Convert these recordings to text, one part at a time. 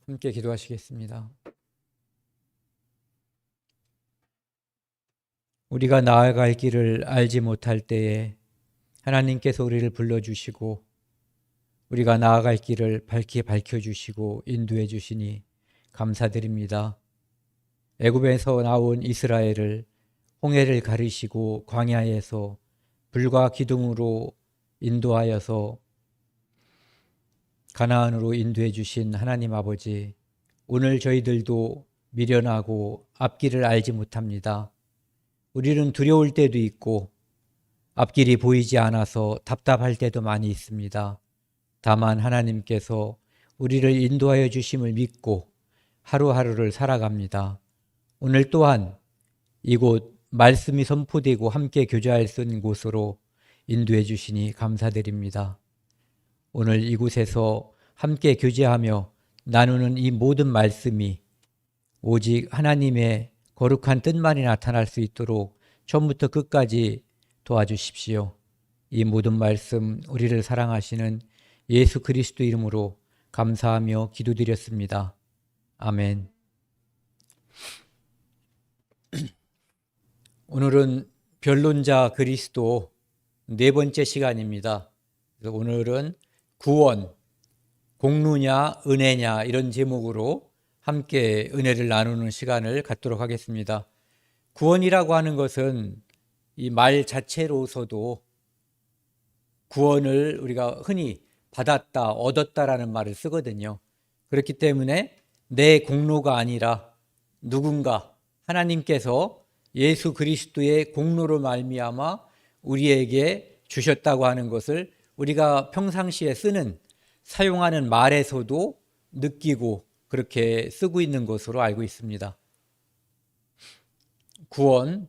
함께 기도하시겠습니다. 우리가 나아갈 길을 알지 못할 때에 하나님께서 우리를 불러주시고 우리가 나아갈 길을 밝혀주시고 인도해 주시니 감사드립니다. 애굽에서 나온 이스라엘을 홍해를 가르시고 광야에서 불과 기둥으로 인도하여서 가나안으로 인도해 주신 하나님 아버지, 오늘 저희들도 미련하고 앞길을 알지 못합니다. 우리는 두려울 때도 있고 앞길이 보이지 않아서 답답할 때도 많이 있습니다. 다만 하나님께서 우리를 인도하여 주심을 믿고 하루하루를 살아갑니다. 오늘 또한 이곳 말씀이 선포되고 함께 교제할 수 있는 곳으로 인도해 주시니 감사드립니다. 오늘 이곳에서 함께 교제하며 나누는 이 모든 말씀이 오직 하나님의 거룩한 뜻만이 나타날 수 있도록 처음부터 끝까지 도와주십시오. 이 모든 말씀 우리를 사랑하시는 예수 그리스도 이름으로 감사하며 기도드렸습니다. 아멘. 오늘은 변론자 그리스도 네 번째 시간입니다. 그래서 오늘은 구원, 공로냐 은혜냐 이런 제목으로 함께 은혜를 나누는 시간을 갖도록 하겠습니다. 구원이라고 하는 것은 이 말 자체로서도 구원을 우리가 흔히 받았다, 얻었다라는 말을 쓰거든요. 그렇기 때문에 내 공로가 아니라 누군가 하나님께서 예수 그리스도의 공로로 말미암아 우리에게 주셨다고 하는 것을 우리가 평상시에 사용하는 말에서도 느끼고 그렇게 쓰고 있는 것으로 알고 있습니다. 구원,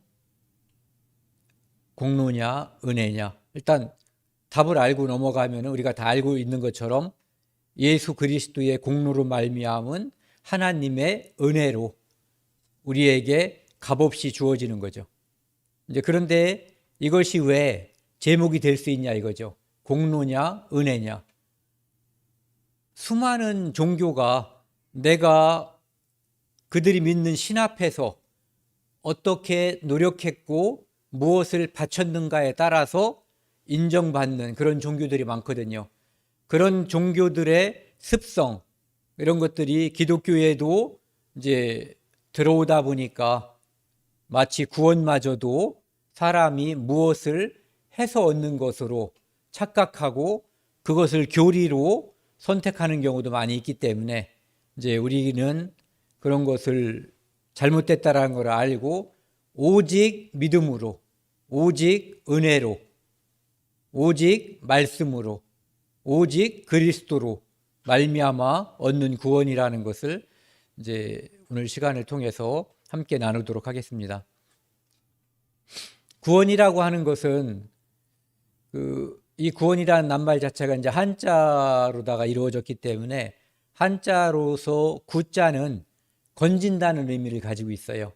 공로냐, 은혜냐. 일단 답을 알고 넘어가면 우리가 다 알고 있는 것처럼 예수 그리스도의 공로로 말미암은 하나님의 은혜로 우리에게 값없이 주어지는 거죠. 이제 그런데 이것이 왜 제목이 될 수 있냐 이거죠. 공로냐, 은혜냐. 수많은 종교가 내가 그들이 믿는 신 앞에서 어떻게 노력했고 무엇을 바쳤는가에 따라서 인정받는 그런 종교들이 많거든요. 그런 종교들의 습성, 이런 것들이 기독교에도 이제 들어오다 보니까 마치 구원마저도 사람이 무엇을 해서 얻는 것으로 착각하고 그것을 교리로 선택하는 경우도 많이 있기 때문에 이제 우리는 그런 것을 잘못됐다라는 걸 알고 오직 믿음으로, 오직 은혜로, 오직 말씀으로, 오직 그리스도로 말미암아 얻는 구원이라는 것을 이제 오늘 시간을 통해서 함께 나누도록 하겠습니다. 구원이라고 하는 것은 이 구원이라는 낱말 자체가 이제 한자로다가 이루어졌기 때문에 한자로서 구자는 건진다는 의미를 가지고 있어요.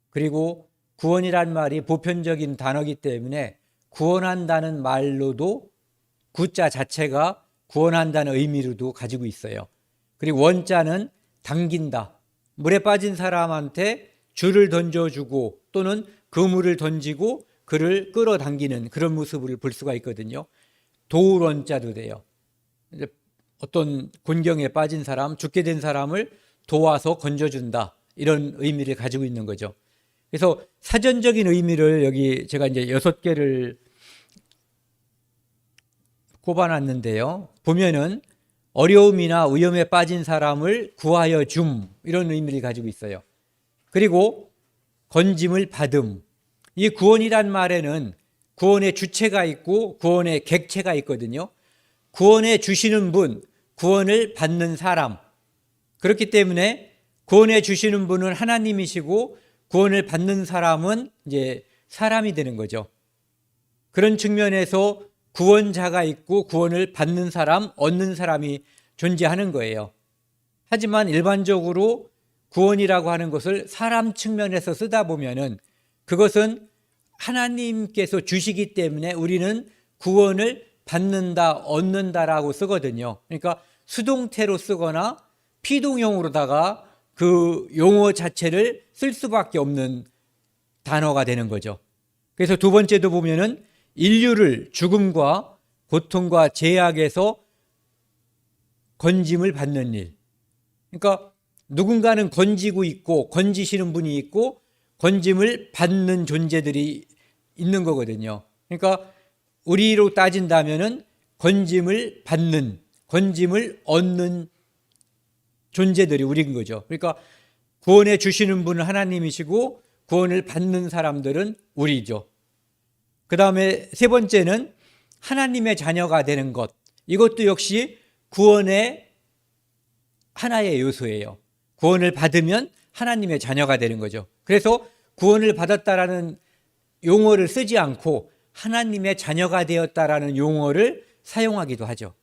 그리고 구원이란 말이 보편적인 단어이기 때문에 구원한다는 말로도 구자 자체가 구원한다는 의미로도 가지고 있어요. 그리고 원자는 당긴다. 물에 빠진 사람한테 줄을 던져주고 또는 그물을 던지고 그를 끌어당기는 그런 모습을 볼 수가 있거든요. 도울 원자도 돼요. 이제 어떤 곤경에 빠진 사람, 죽게 된 사람을 도와서 건져준다. 이런 의미를 가지고 있는 거죠. 그래서 사전적인 의미를 여기 제가 이제 6개를 꼽아놨는데요. 보면은 어려움이나 위험에 빠진 사람을 구하여 줌 이런 의미를 가지고 있어요. 그리고 건짐을 받음. 이 구원이란 말에는 구원의 주체가 있고 구원의 객체가 있거든요. 구원해 주시는 분, 구원을 받는 사람. 그렇기 때문에 구원해 주시는 분은 하나님이시고 구원을 받는 사람은 이제 사람이 되는 거죠. 그런 측면에서 구원자가 있고 구원을 받는 사람, 얻는 사람이 존재하는 거예요. 하지만 일반적으로 구원이라고 하는 것을 사람 측면에서 쓰다 보면은 그것은 하나님께서 주시기 때문에 우리는 구원을 받는다, 얻는다라고 쓰거든요. 그러니까 수동태로 쓰거나 피동형으로다가 그 용어 자체를 쓸 수밖에 없는 단어가 되는 거죠. 그래서 두 번째도 보면은 인류를 죽음과 고통과 죄악에서 건짐을 받는 일. 그러니까 누군가는 건지고 있고 건지시는 분이 있고 건짐을 받는 존재들이 있는 거거든요. 그러니까 우리로 따진다면은 건짐을 받는, 건짐을 얻는 존재들이 우리인 거죠. 그러니까 구원해 주시는 분은 하나님이시고 구원을 받는 사람들은 우리죠. 그 다음에 세 번째는 하나님의 자녀가 되는 것. 이것도 역시 구원의 하나의 요소예요. 구원을 받으면 하나님의 자녀가 되는 거죠. 그래서 구원을 받았다라는 용어를 쓰지 않고 하나님의 자녀가 되었다라는 용어를 사용하기도 하죠.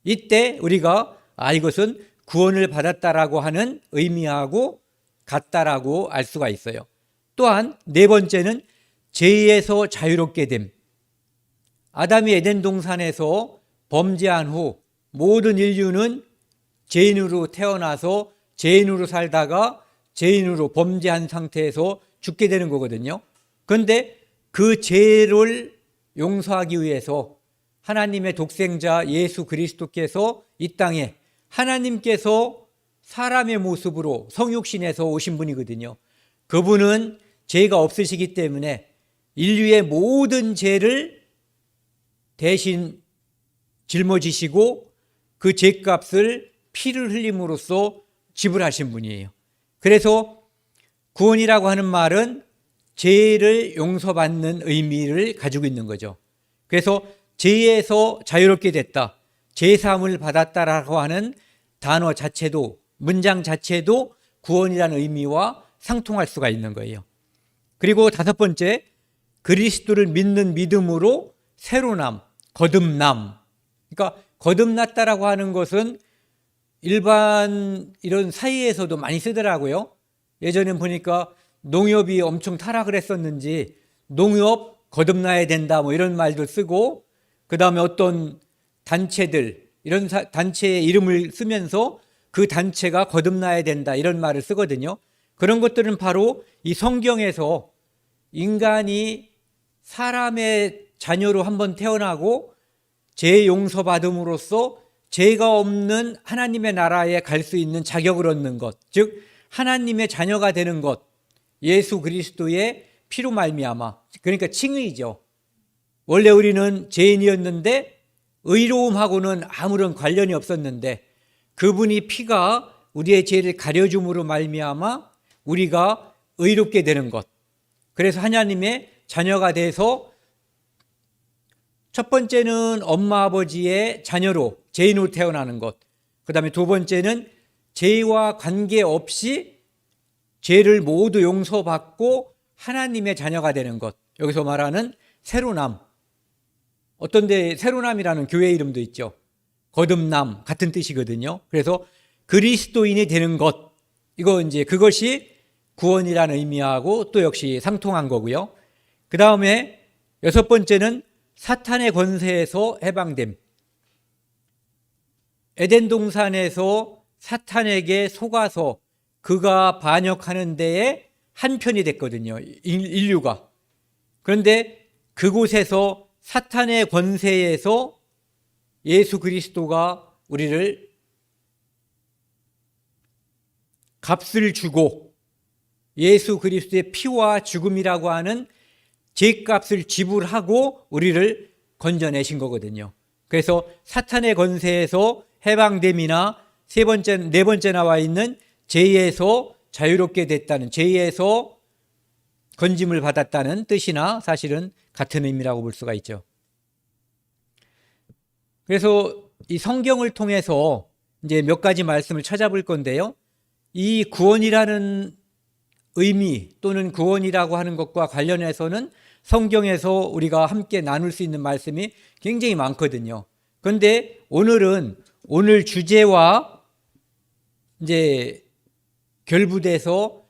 이때 우리가 이것은 구원을 받았다라고 하는 의미하고 같다라고 알 수가 있어요. 또한 네 번째는 죄에서 자유롭게 됨. 아담이 에덴 동산에서 범죄한 후 모든 인류는 죄인으로 태어나서 죄인으로 살다가 죄인으로 범죄한 상태에서 죽게 되는 거거든요. 그런데 그 죄를 용서하기 위해서 하나님의 독생자 예수 그리스도께서 이 땅에 하나님께서 사람의 모습으로 성육신에서 오신 분이거든요. 그분은 죄가 없으시기 때문에 인류의 모든 죄를 대신 짊어지시고 그 죄값을 피를 흘림으로써 지불하신 분이에요. 그래서 구원이라고 하는 말은 죄를 용서받는 의미를 가지고 있는 거죠. 그래서 죄에서 자유롭게 됐다, 죄사함을 받았다라고 하는 단어 자체도, 문장 자체도 구원이라는 의미와 상통할 수가 있는 거예요. 그리고 다섯 번째, 그리스도를 믿는 믿음으로 새로남, 거듭남. 그러니까 거듭났다라고 하는 것은 일반 이런 사이에서도 많이 쓰더라고요. 예전에 보니까 농협이 엄청 타락을 했었는지 농협 거듭나야 된다 뭐 이런 말도 쓰고, 그 다음에 어떤 단체들, 이런 단체의 이름을 쓰면서 그 단체가 거듭나야 된다 이런 말을 쓰거든요. 그런 것들은 바로 이 성경에서 인간이 사람의 자녀로 한번 태어나고 죄 용서받음으로써 죄가 없는 하나님의 나라에 갈 수 있는 자격을 얻는 것, 즉 하나님의 자녀가 되는 것, 예수 그리스도의 피로 말미암아, 그러니까 칭의죠. 원래 우리는 죄인이었는데 의로움하고는 아무런 관련이 없었는데 그분이 피가 우리의 죄를 가려줌으로 말미암아 우리가 의롭게 되는 것. 그래서 하나님의 자녀가 돼서 첫 번째는 엄마 아버지의 자녀로 죄인으로 태어나는 것, 그 다음에 두 번째는 죄와 관계없이 죄를 모두 용서받고 하나님의 자녀가 되는 것. 여기서 말하는 새로남. 어떤 데 새로남이라는 교회 이름도 있죠. 거듭남 같은 뜻이거든요. 그래서 그리스도인이 되는 것, 이거 이제 그것이 구원이라는 의미하고 또 역시 상통한 거고요. 그 다음에 여섯 번째는 사탄의 권세에서 해방됨. 에덴 동산에서 사탄에게 속아서 그가 반역하는 데에 한편이 됐거든요, 인류가. 그런데 그곳에서 사탄의 권세에서 예수 그리스도가 우리를 값을 주고 예수 그리스도의 피와 죽음이라고 하는 죄값을 지불하고 우리를 건져내신 거거든요. 그래서 사탄의 권세에서 해방됨이나 네 번째 나와 있는 죄에서 자유롭게 됐다는, 죄에서 건짐을 받았다는 뜻이나 사실은 같은 의미라고 볼 수가 있죠. 그래서 이 성경을 통해서 이제 몇 가지 말씀을 찾아볼 건데요. 이 구원이라는 의미 또는 구원이라고 하는 것과 관련해서는 성경에서 우리가 함께 나눌 수 있는 말씀이 굉장히 많거든요. 그런데 오늘은 오늘 주제와 이제 결부돼서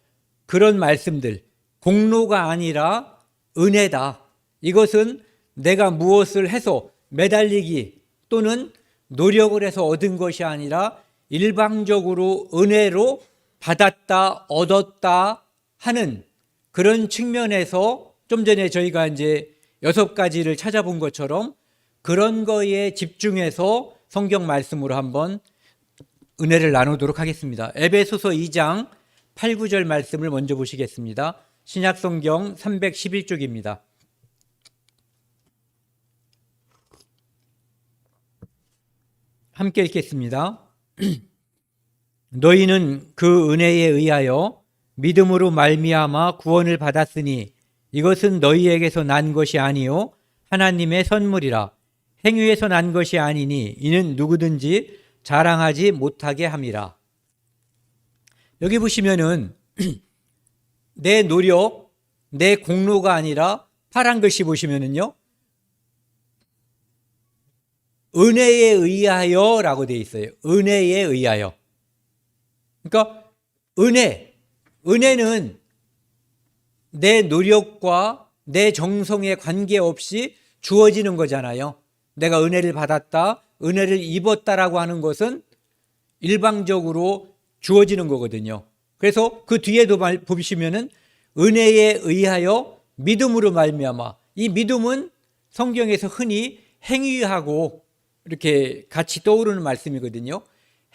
그런 말씀들, 공로가 아니라 은혜다. 이것은 내가 무엇을 해서 매달리기 또는 노력을 해서 얻은 것이 아니라 일방적으로 은혜로 받았다, 얻었다 하는 그런 측면에서 좀 전에 저희가 이제 6가지를 찾아본 것처럼 그런 거에 집중해서 성경 말씀으로 한번 은혜를 나누도록 하겠습니다. 에베소서 2장 8, 9절 말씀을 먼저 보시겠습니다. 신약성경 311쪽입니다. 함께 읽겠습니다. 너희는 그 은혜에 의하여 믿음으로 말미암아 구원을 받았으니 이것은 너희에게서 난 것이 아니요 하나님의 선물이라. 행위에서 난 것이 아니니 이는 누구든지 자랑하지 못하게 함이라. 여기 보시면은 내 노력, 내 공로가 아니라 파란 글씨 보시면은요, 은혜에 의하여라고 되어 있어요. 은혜에 의하여. 그러니까 은혜는 내 노력과 내 정성에 관계없이 주어지는 거잖아요. 내가 은혜를 받았다, 은혜를 입었다라고 하는 것은 일방적으로 주어지는 거거든요. 그래서 그 뒤에도 보시면은 은혜에 의하여 믿음으로 말미암아. 이 믿음은 성경에서 흔히 행위하고 이렇게 같이 떠오르는 말씀이거든요.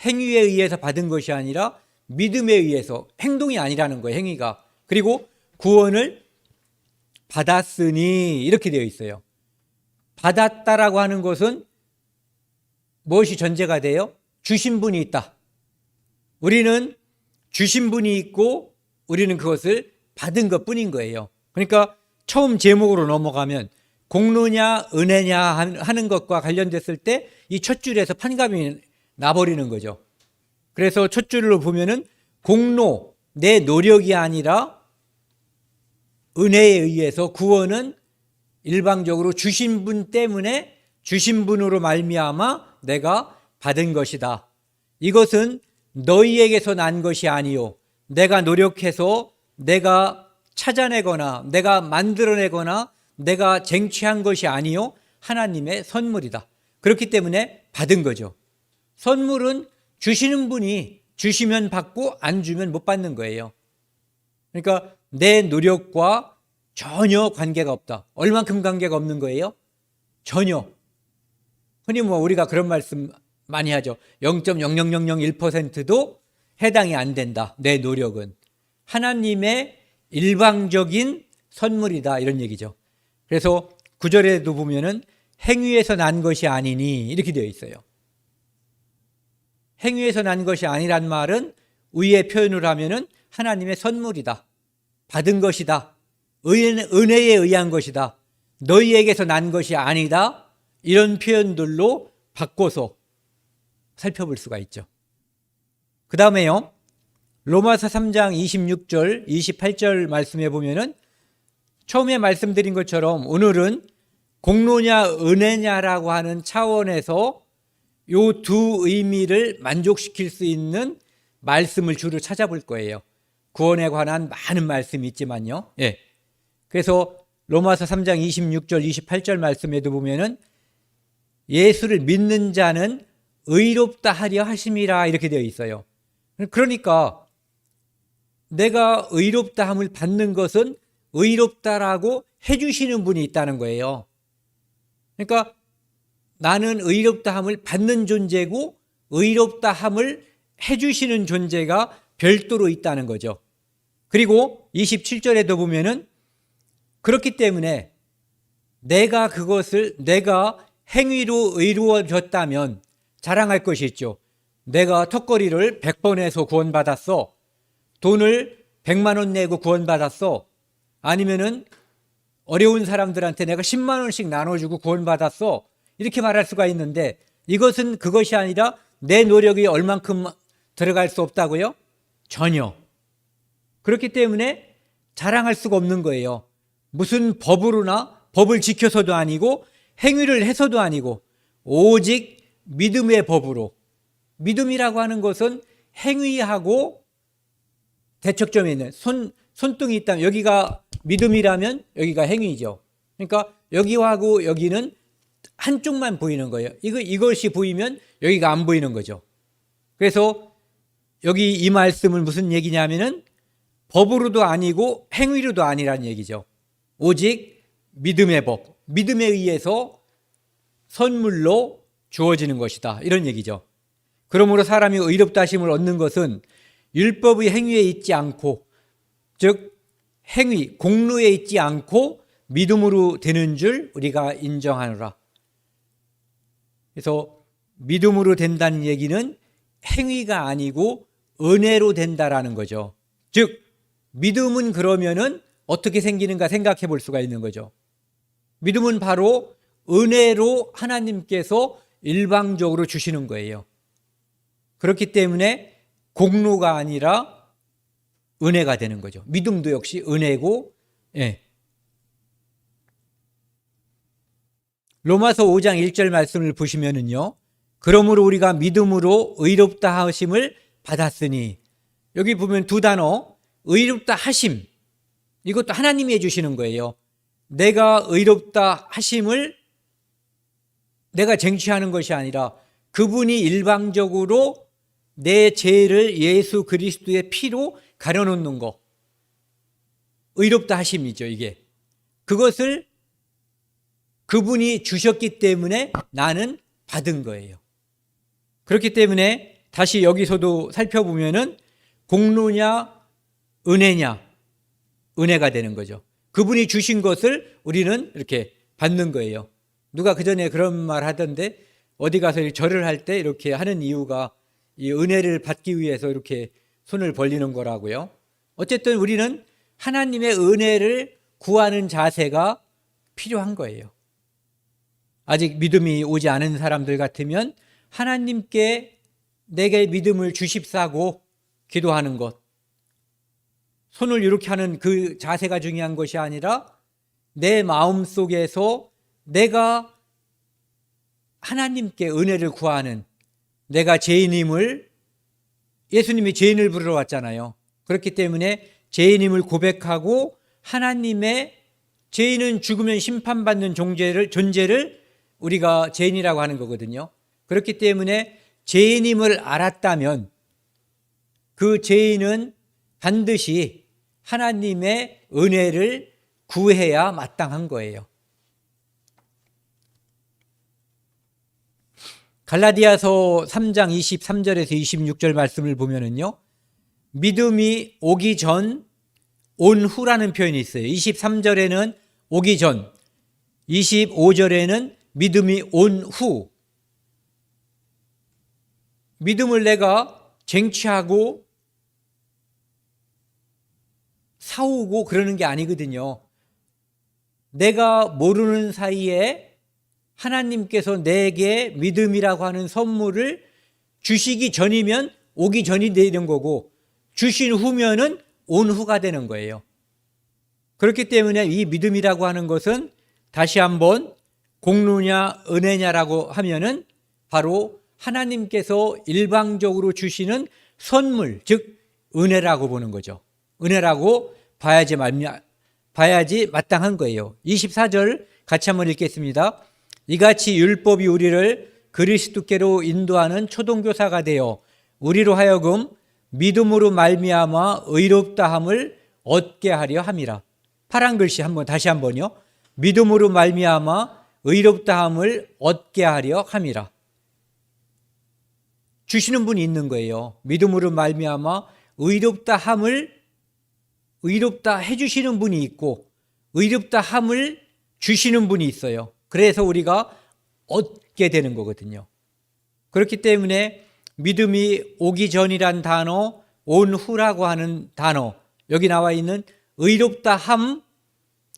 행위에 의해서 받은 것이 아니라 믿음에 의해서, 행동이 아니라는 거예요, 행위가. 그리고 구원을 받았으니 이렇게 되어 있어요. 받았다라고 하는 것은 무엇이 전제가 돼요? 주신 분이 있다. 우리는 주신 분이 있고 우리는 그것을 받은 것뿐인 거예요. 그러니까 처음 제목으로 넘어가면 공로냐 은혜냐 하는 것과 관련됐을 때 이 첫 줄에서 판가름이 나버리는 거죠. 그래서 첫 줄로 보면은 공로, 내 노력이 아니라 은혜에 의해서 구원은 일방적으로 주신 분 때문에 주신 분으로 말미암아 내가 받은 것이다. 이것은 너희에게서 난 것이 아니요 내가 노력해서 내가 찾아내거나 내가 만들어내거나 내가 쟁취한 것이 아니요 하나님의 선물이다. 그렇기 때문에 받은 거죠. 선물은 주시는 분이 주시면 받고 안 주면 못 받는 거예요. 그러니까 내 노력과 전혀 관계가 없다. 얼만큼 관계가 없는 거예요? 전혀. 흔히 우리가 그런 말씀 많이 하죠. 0.00001%도 해당이 안 된다. 내 노력은. 하나님의 일방적인 선물이다. 이런 얘기죠. 그래서 9절에도 보면은 행위에서 난 것이 아니니 이렇게 되어 있어요. 행위에서 난 것이 아니란 말은 위에 표현을 하면은 하나님의 선물이다. 받은 것이다. 은혜에 의한 것이다. 너희에게서 난 것이 아니다. 이런 표현들로 바꿔서 살펴볼 수가 있죠. 그 다음에요. 로마서 3장 26절, 28절 말씀해 보면은 처음에 말씀드린 것처럼 오늘은 공로냐 은혜냐라고 하는 차원에서 이 두 의미를 만족시킬 수 있는 말씀을 주로 찾아볼 거예요. 구원에 관한 많은 말씀이 있지만요. 예. 그래서 로마서 3장 26절, 28절 말씀에도 보면은 예수를 믿는 자는 의롭다 하려 하심이라 이렇게 되어 있어요. 그러니까 내가 의롭다 함을 받는 것은 의롭다라고 해주시는 분이 있다는 거예요. 그러니까 나는 의롭다 함을 받는 존재고 의롭다 함을 해주시는 존재가 별도로 있다는 거죠. 그리고 27절에도 보면은 그렇기 때문에 내가 그것을 내가 행위로 이루어졌다면 자랑할 것이 있죠. 내가 턱걸이를 100번 해서 구원받았어. 돈을 100만 원 내고 구원받았어. 아니면은 어려운 사람들한테 내가 10만 원씩 나눠주고 구원받았어. 이렇게 말할 수가 있는데 이것은 그것이 아니라 내 노력이 얼만큼 들어갈 수 없다고요? 전혀. 그렇기 때문에 자랑할 수가 없는 거예요. 무슨 법으로나 법을 지켜서도 아니고 행위를 해서도 아니고 오직 믿음의 법으로. 믿음이라고 하는 것은 행위하고 대척점에 있는 손등이 있다면 여기가 믿음이라면 여기가 행위죠. 그러니까 여기하고 여기는 한쪽만 보이는 거예요. 이것이 보이면 여기가 안 보이는 거죠. 그래서 여기 이 말씀은 무슨 얘기냐면은 법으로도 아니고 행위로도 아니란 얘기죠. 오직 믿음의 법, 믿음에 의해서 선물로 주어지는 것이다, 이런 얘기죠. 그러므로 사람이 의롭다 하심을 얻는 것은 율법의 행위에 있지 않고, 즉 행위, 공로에 있지 않고 믿음으로 되는 줄 우리가 인정하노라. 그래서 믿음으로 된다는 얘기는 행위가 아니고 은혜로 된다라는 거죠. 즉 믿음은 그러면은 어떻게 생기는가 생각해 볼 수가 있는 거죠. 믿음은 바로 은혜로 하나님께서 일방적으로 주시는 거예요. 그렇기 때문에 공로가 아니라 은혜가 되는 거죠. 믿음도 역시 은혜고, 예. 로마서 5장 1절 말씀을 보시면은요, 그러므로 우리가 믿음으로 의롭다 하심을 받았으니, 여기 보면 두 단어, 의롭다 하심, 이것도 하나님이 해주시는 거예요. 내가 의롭다 하심을 내가 쟁취하는 것이 아니라 그분이 일방적으로 내 죄를 예수 그리스도의 피로 가려놓는 거, 의롭다 하심이죠. 이게 그것을 그분이 주셨기 때문에 나는 받은 거예요. 그렇기 때문에 다시 여기서도 살펴보면은 공로냐 은혜냐, 은혜가 되는 거죠. 그분이 주신 것을 우리는 이렇게 받는 거예요. 누가 그전에 그런 말 하던데, 어디 가서 절을 할 때 이렇게 하는 이유가 이 은혜를 받기 위해서 이렇게 손을 벌리는 거라고요. 어쨌든 우리는 하나님의 은혜를 구하는 자세가 필요한 거예요. 아직 믿음이 오지 않은 사람들 같으면 하나님께 내게 믿음을 주십사고 기도하는 것, 손을 이렇게 하는 그 자세가 중요한 것이 아니라 내 마음 속에서 내가 하나님께 은혜를 구하는, 내가 죄인임을, 예수님이 죄인을 부르러 왔잖아요. 그렇기 때문에 죄인임을 고백하고 하나님의, 죄인은 죽으면 심판받는 존재를 우리가 죄인이라고 하는 거거든요. 그렇기 때문에 죄인임을 알았다면 그 죄인은 반드시 하나님의 은혜를 구해야 마땅한 거예요. 갈라디아서 3장 23절에서 26절 말씀을 보면은요, 믿음이 오기 전, 온 후라는 표현이 있어요. 23절에는 오기 전, 25절에는 믿음이 온 후. 믿음을 내가 쟁취하고 사오고 그러는 게 아니거든요. 내가 모르는 사이에 하나님께서 내게 믿음이라고 하는 선물을 주시기 전이면 오기 전이 되는 거고, 주신 후면은 온 후가 되는 거예요. 그렇기 때문에 이 믿음이라고 하는 것은 다시 한번 공로냐 은혜냐라고 하면은 바로 하나님께서 일방적으로 주시는 선물, 즉 은혜라고 보는 거죠. 은혜라고 봐야지 마땅한 거예요. 24절 같이 한번 읽겠습니다. 이같이 율법이 우리를 그리스도께로 인도하는 초동교사가 되어 우리로 하여금 믿음으로 말미암아 의롭다함을 얻게 하려 함이라. 파란 글씨 다시 한번요. 믿음으로 말미암아 의롭다함을 얻게 하려 함이라. 주시는 분이 있는 거예요. 믿음으로 말미암아 의롭다 해주시는 분이 있고 의롭다함을 주시는 분이 있어요. 그래서 우리가 얻게 되는 거거든요. 그렇기 때문에 믿음이 오기 전이란 단어, 온 후라고 하는 단어, 여기 나와 있는 의롭다함,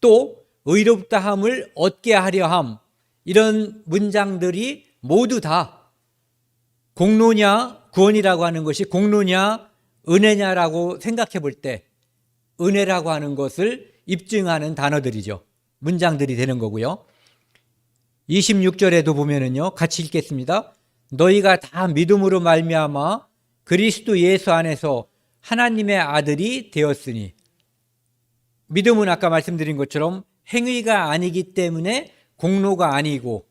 또 의롭다함을 얻게 하려 함, 이런 문장들이 모두 다 공로냐 구원이라고 하는 것이 공로냐 은혜냐라고 생각해 볼 때 은혜라고 하는 것을 입증하는 단어들이죠. 문장들이 되는 거고요. 26절에도 보면은요, 같이 읽겠습니다. 너희가 다 믿음으로 말미암아 그리스도 예수 안에서 하나님의 아들이 되었으니. 믿음은 아까 말씀드린 것처럼 행위가 아니기 때문에 공로가 아니고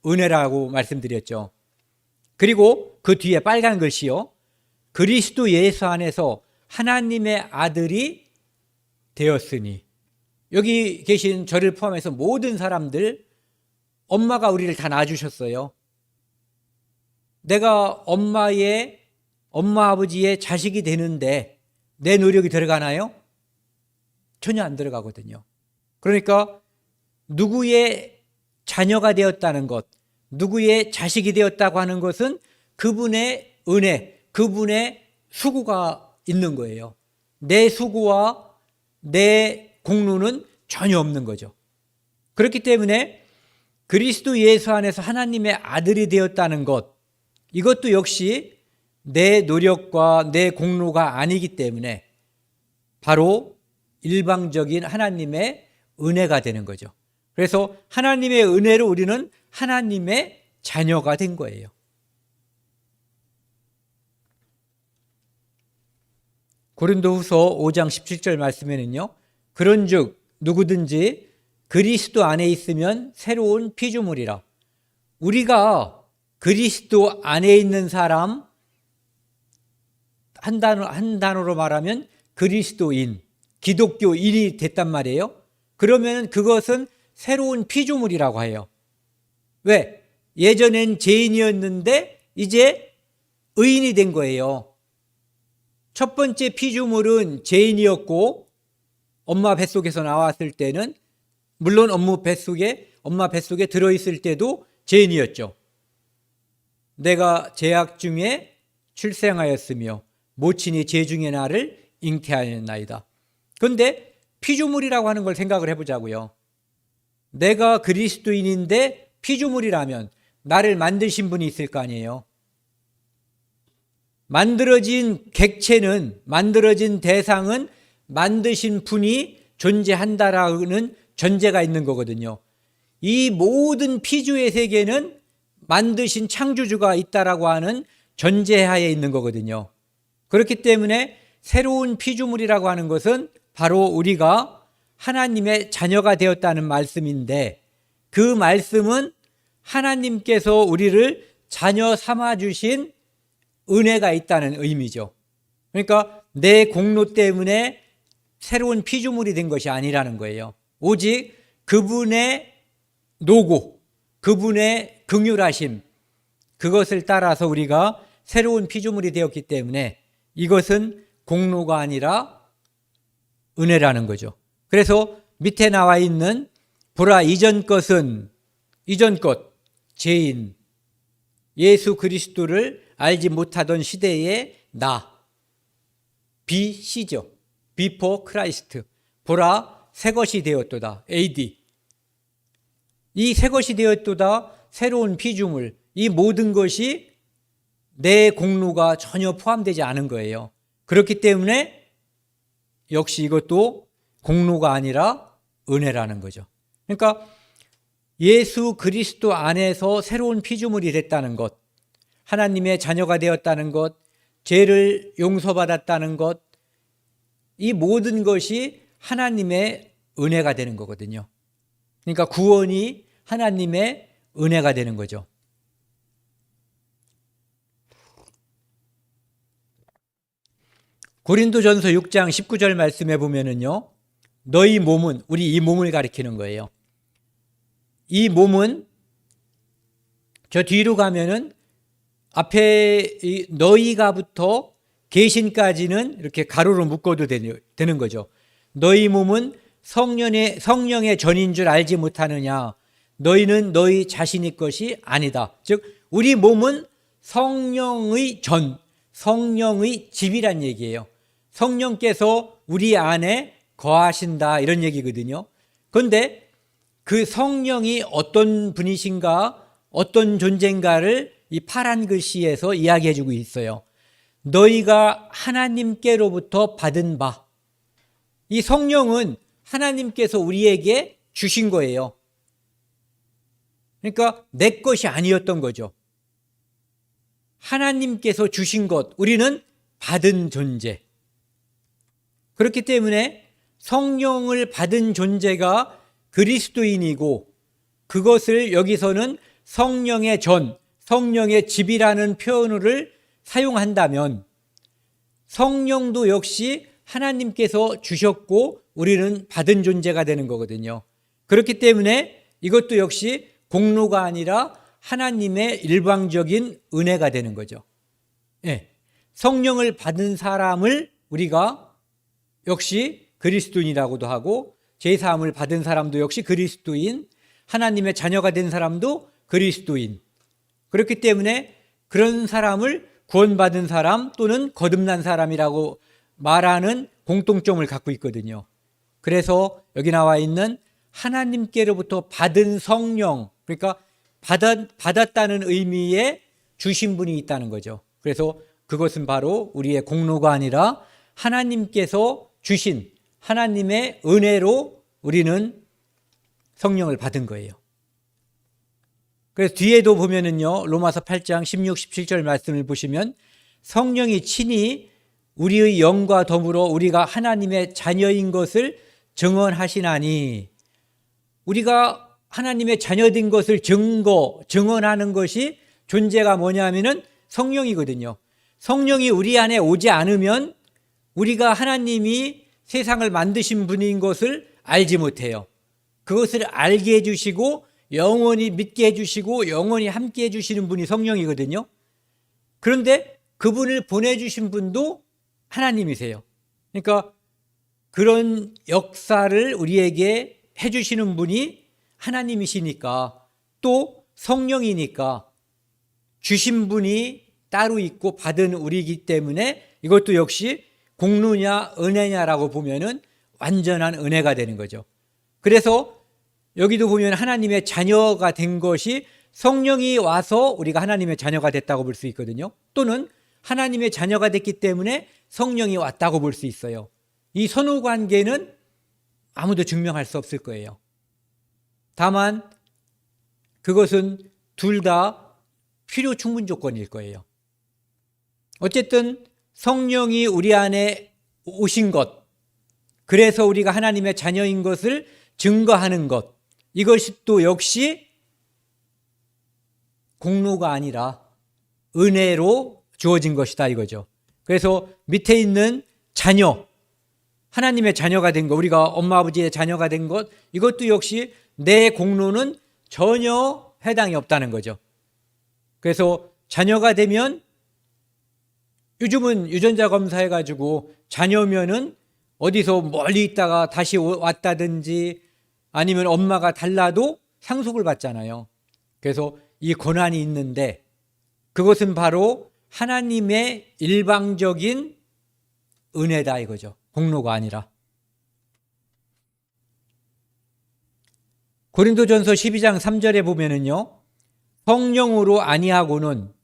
은혜라고 말씀드렸죠. 그리고 그 뒤에 빨간 글씨요. 그리스도 예수 안에서 하나님의 아들이 되었으니. 여기 계신 저를 포함해서 모든 사람들, 엄마가 우리를 다 낳아주셨어요. 내가 엄마 아버지의 자식이 되는데 내 노력이 들어가나요? 전혀 안 들어가거든요. 그러니까 누구의 자녀가 되었다는 것, 누구의 자식이 되었다고 하는 것은 그분의 은혜, 그분의 수고가 있는 거예요. 내 수고와 내 공로는 전혀 없는 거죠. 그렇기 때문에 그리스도 예수 안에서 하나님의 아들이 되었다는 것, 이것도 역시 내 노력과 내 공로가 아니기 때문에 바로 일방적인 하나님의 은혜가 되는 거죠. 그래서 하나님의 은혜로 우리는 하나님의 자녀가 된 거예요. 고린도후서 5장 17절 말씀에는요, 그런즉 누구든지 그리스도 안에 있으면 새로운 피조물이라. 우리가 그리스도 안에 있는 사람, 한 단어로 말하면 그리스도인, 기독교인이 됐단 말이에요. 그러면 그것은 새로운 피조물이라고 해요. 왜? 예전엔 죄인이었는데 이제 의인이 된 거예요. 첫 번째 피조물은 죄인이었고 엄마 뱃속에서 나왔을 때는, 물론 엄마 뱃속에 들어있을 때도 죄인이었죠. 내가 죄악 중에 출생하였으며 모친이 죄 중에 나를 잉태하였나이다. 그런데 피조물이라고 하는 걸 생각을 해보자고요. 내가 그리스도인인데 피조물이라면 나를 만드신 분이 있을 거 아니에요. 만들어진 객체는, 만들어진 대상은 만드신 분이 존재한다라는 전제가 있는 거거든요. 이 모든 피조의 세계는 만드신 창조주가 있다라고 하는 전제하에 있는 거거든요. 그렇기 때문에 새로운 피조물이라고 하는 것은 바로 우리가 하나님의 자녀가 되었다는 말씀인데, 그 말씀은 하나님께서 우리를 자녀 삼아 주신 은혜가 있다는 의미죠. 그러니까 내 공로 때문에 새로운 피조물이 된 것이 아니라는 거예요. 오직 그분의 노고, 그분의 긍휼하심, 그것을 따라서 우리가 새로운 피조물이 되었기 때문에 이것은 공로가 아니라 은혜라는 거죠. 그래서 밑에 나와 있는 보라 이전 것은, 이전 것, 죄인, 예수 그리스도를 알지 못하던 시대의 나, BC죠. Before Christ. 보라 새 것이 되었도다. AD. 이 새 것이 되었도다. 새로운 피조물. 이 모든 것이 내 공로가 전혀 포함되지 않은 거예요. 그렇기 때문에 역시 이것도 공로가 아니라 은혜라는 거죠. 그러니까 예수 그리스도 안에서 새로운 피조물이 됐다는 것, 하나님의 자녀가 되었다는 것, 죄를 용서받았다는 것, 이 모든 것이 하나님의 은혜가 되는 거거든요. 그러니까 구원이 하나님의 은혜가 되는 거죠. 고린도전서 6장 19절 말씀에 보면은요, 너희 몸은, 우리 이 몸을 가리키는 거예요. 이 몸은, 저 뒤로 가면은 앞에 너희가부터 계신까지는 이렇게 가로로 묶어도 되는 거죠. 너희 몸은 성령의 전인 줄 알지 못하느냐. 너희는 너희 자신의 것이 아니다. 즉 우리 몸은 성령의 전, 성령의 집이란 얘기예요. 성령께서 우리 안에 거하신다, 이런 얘기거든요. 그런데 그 성령이 어떤 분이신가, 어떤 존재인가를 이 파란 글씨에서 이야기해 주고 있어요. 너희가 하나님께로부터 받은 바. 이 성령은 하나님께서 우리에게 주신 거예요. 그러니까 내 것이 아니었던 거죠. 하나님께서 주신 것, 우리는 받은 존재. 그렇기 때문에 성령을 받은 존재가 그리스도인이고, 그것을 여기서는 성령의 전, 성령의 집이라는 표현을 사용한다면 성령도 역시 하나님께서 주셨고 우리는 받은 존재가 되는 거거든요. 그렇기 때문에 이것도 역시 공로가 아니라 하나님의 일방적인 은혜가 되는 거죠. 예. 성령을 받은 사람을 우리가 역시 그리스도인이라고도 하고, 제사함을 받은 사람도 역시 그리스도인, 하나님의 자녀가 된 사람도 그리스도인. 그렇기 때문에 그런 사람을 구원받은 사람 또는 거듭난 사람이라고 말하는 공통점을 갖고 있거든요. 그래서 여기 나와 있는 하나님께로부터 받은 성령, 그러니까 받았다는 의미의 주신 분이 있다는 거죠. 그래서 그것은 바로 우리의 공로가 아니라 하나님께서 주신 하나님의 은혜로 우리는 성령을 받은 거예요. 그래서 뒤에도 보면은요, 로마서 8장 16, 17절 말씀을 보시면 성령이 친히 우리의 영과 더불어 우리가 하나님의 자녀인 것을 증언하시나니, 우리가 하나님의 자녀된 것을 증언하는 것이 존재가 뭐냐면은 성령이거든요. 성령이 우리 안에 오지 않으면 우리가 하나님이 세상을 만드신 분인 것을 알지 못해요. 그것을 알게 해주시고 영원히 믿게 해주시고 영원히 함께 해주시는 분이 성령이거든요. 그런데 그분을 보내주신 분도 하나님이세요. 그러니까 그런 역사를 우리에게 해주시는 분이 하나님이시니까, 또 성령이니까 주신 분이 따로 있고 받은 우리이기 때문에 이것도 역시 공로냐 은혜냐라고 보면은 완전한 은혜가 되는 거죠. 그래서 여기도 보면 하나님의 자녀가 된 것이 성령이 와서 우리가 하나님의 자녀가 됐다고 볼 수 있거든요. 또는 하나님의 자녀가 됐기 때문에 성령이 왔다고 볼 수 있어요. 이 선후 관계는 아무도 증명할 수 없을 거예요. 다만 그것은 둘 다 필요 충분 조건일 거예요. 어쨌든 성령이 우리 안에 오신 것, 그래서 우리가 하나님의 자녀인 것을 증거하는 것, 이것이 또 역시 공로가 아니라 은혜로 주어진 것이다 이거죠. 그래서 밑에 있는 자녀, 하나님의 자녀가 된 것, 우리가 엄마 아버지의 자녀가 된 것, 이것도 역시 내 공로는 전혀 해당이 없다는 거죠. 그래서 자녀가 되면, 요즘은 유전자 검사해가지고 자녀면은 어디서 멀리 있다가 다시 왔다든지 아니면 엄마가 달라도 상속을 받잖아요. 그래서 이 권한이 있는데 그것은 바로 하나님의 일방적인 은혜다 이거죠. 공로가 아니라. 고린도전서 12장 3절에 보면은요, 성령으로 아니하고는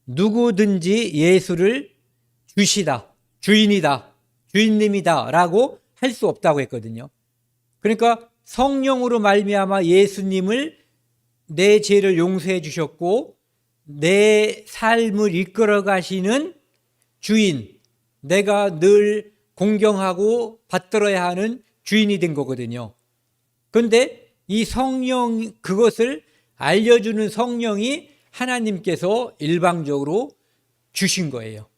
누구든지 예수를 주시다, 주인이다, 주인님이다 라고 할 수 없다고 했거든요. 그러니까 성령으로 말미암아 예수님을, 내 죄를 용서해 주셨고 내 삶을 이끌어 가시는 주인, 내가 늘 공경하고 받들어야 하는 주인이 된 거거든요. 그런데 이 성령, 그것을 알려주는 성령이 하나님께서 일방적으로 주신 거예요.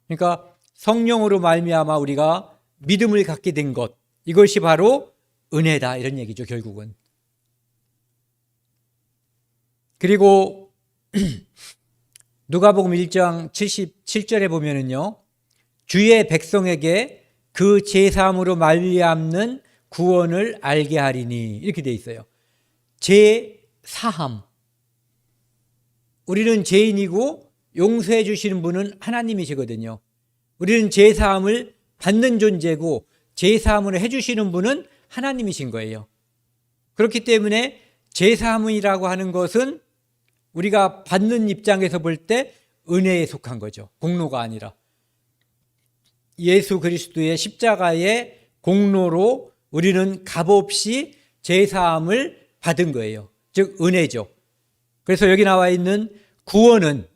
그러니까 성령으로 말미암아 우리가 믿음을 갖게 된 것, 이것이 바로 은혜다 이런 얘기죠, 결국은. 그리고 누가복음 1장 77절에 보면은요, 주의 백성에게 그 제사함으로 말미암는 구원을 알게 하리니, 이렇게 돼 있어요. 제사함. 우리는 죄인이고 용서해 주시는 분은 하나님이시거든요. 우리는 제사함을 받는 존재고 제사함을 해 주시는 분은 하나님이신 거예요. 그렇기 때문에 제사함이라고 하는 것은 우리가 받는 입장에서 볼 때 은혜에 속한 거죠. 공로가 아니라. 예수 그리스도의 십자가의 공로로 우리는 값없이 제사함을 받은 거예요. 즉 은혜죠. 그래서 여기 나와 있는 구원은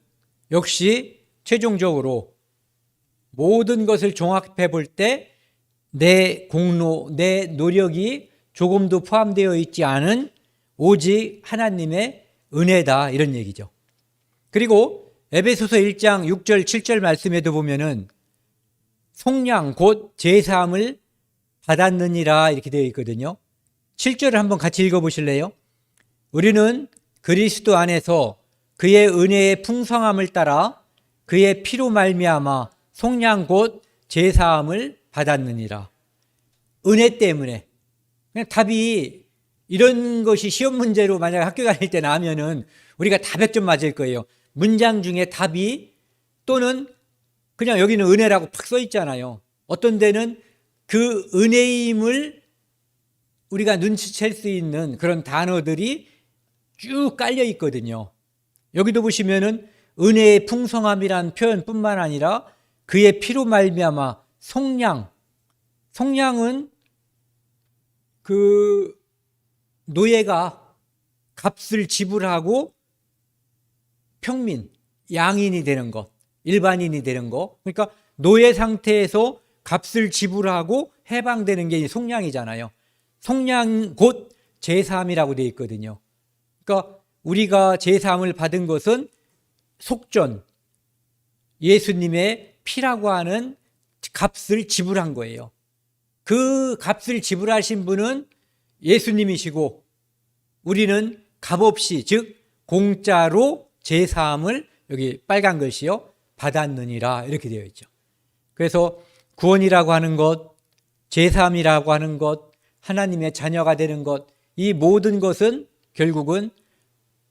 역시 최종적으로 모든 것을 종합해 볼 때 내 공로, 내 노력이 조금도 포함되어 있지 않은 오직 하나님의 은혜다 이런 얘기죠. 그리고 에베소서 1장 6절 7절 말씀에도 보면은 속량 곧 제사함을 받았느니라 이렇게 되어 있거든요. 7절을 한번 같이 읽어보실래요? 우리는 그리스도 안에서 그의 은혜의 풍성함을 따라 그의 피로 말미암아 속량 곧 제사함을 받았느니라. 은혜 때문에. 그냥 답이 이런 것이 시험 문제로 만약 학교 다닐 때 나오면은 우리가 다 100점 맞을 거예요. 문장 중에 답이 또는 그냥 여기는 은혜라고 팍 써 있잖아요. 어떤 데는 그 은혜임을 우리가 눈치챌 수 있는 그런 단어들이 쭉 깔려 있거든요. 여기도 보시면은 은혜의 풍성함이란 표현뿐만 아니라 그의 피로 말미암아 속량은 그 노예가 값을 지불하고 평민, 양인이 되는 것, 일반인이 되는 것. 그러니까 노예 상태에서 값을 지불하고 해방되는 게 속량이잖아요. 속량 곧 제사함이라고 되어 있거든요. 그러니까 우리가 제사함을 받은 것은 속전, 예수님의 피라고 하는 값을 지불한 거예요. 그 값을 지불하신 분은 예수님이시고 우리는 값없이 즉 공짜로 제사함을 여기 빨간 글씨요 받았느니라 이렇게 되어 있죠. 그래서 구원이라고 하는 것, 제사함이라고 하는 것, 하나님의 자녀가 되는 것, 이 모든 것은 결국은